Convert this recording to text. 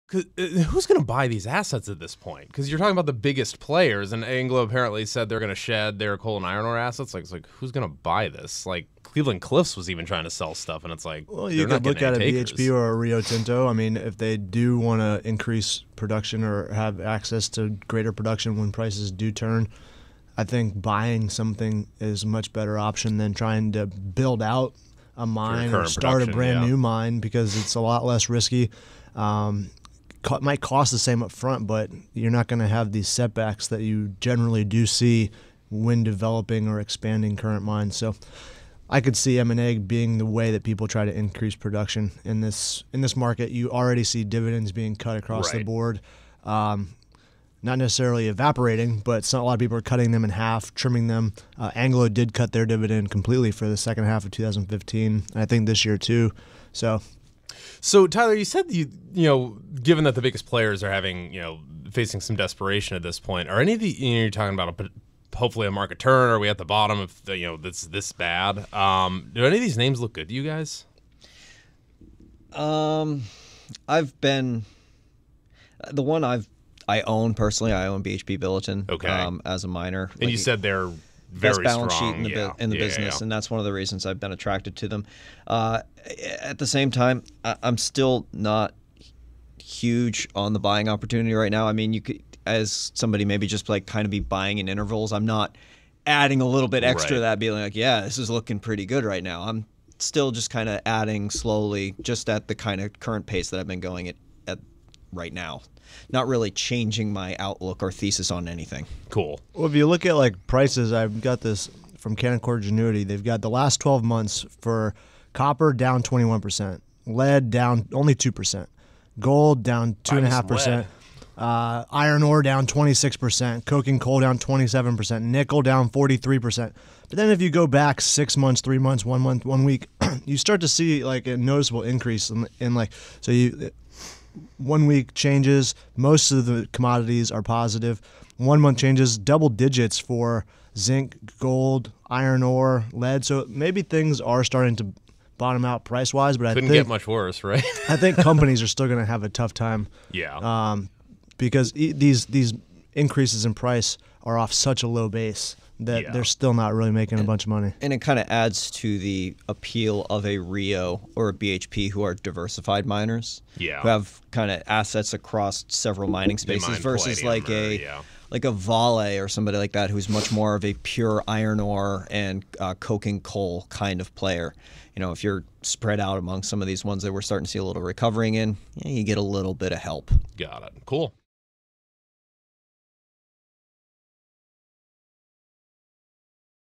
Who's going to buy these assets at this point? Because you're talking about the biggest players, and Anglo apparently said they're going to shed their coal and iron ore assets. Like, it's like, who's going to buy this? Like, Cleveland Cliffs was even trying to sell stuff, and it's like, well, you could look at a BHP or a Rio Tinto. I mean, if they do want to increase production or have access to greater production when prices do turn, I think buying something is a much better option than trying to build out a mine or start a brand new mine, because it's a lot less risky. Might cost the same up front, but you're not going to have these setbacks that you generally do see when developing or expanding current mines. So I could see M&A being the way that people try to increase production in this market. You already see dividends being cut across the board. Not necessarily evaporating, but a lot of people are cutting them in half, trimming them. Anglo did cut their dividend completely for the second half of 2015, and I think this year too. So Tyler, you said you know, given that the biggest players are having, you know, facing some desperation at this point, are any of the, you know, you're talking about hopefully a market turn? Are we at the bottom of the, you know, that's this bad? Do any of these names look good to you guys? I've been the one I own personally. I own BHP Billiton. Okay. As a miner, and like, you said they're very best balance strong sheet in the business, and that's one of the reasons I've been attracted to them. At the same time, I'm still not huge on the buying opportunity right now. I mean, you could, as somebody maybe just like kind of be buying in intervals. I'm not adding a little bit extra to that, being like, yeah, this is looking pretty good right now. I'm still just kind of adding slowly, just at the kind of current pace that I've been going at right now. Not really changing my outlook or thesis on anything. Cool. Well, if you look at like prices, I've got this from Canaccord Genuity. They've got the last 12 months for copper down 21%, lead down only 2%, gold down 2.5%, iron ore down 26%, coking coal down 27%, nickel down 43%. But then if you go back 6 months, 3 months, 1 month, 1 week, you start to see like a noticeable increase in like, so you 1 week changes, most of the commodities are positive. 1 month changes, double digits for zinc, gold, iron ore, lead. So maybe things are starting to bottom out price wise, but couldn't get much worse, right? I think companies are still going to have a tough time. Yeah. Because these increases in price are off such a low base that they're still not really making a bunch of money. And it kind of adds to the appeal of a Rio or a BHP, who are diversified miners, who have kind of assets across several mining spaces, versus like a Vale or somebody like that, who's much more of a pure iron ore and coking coal kind of player. You know, if you're spread out among some of these ones that we're starting to see a little recovering in, you get a little bit of help. Got it. Cool.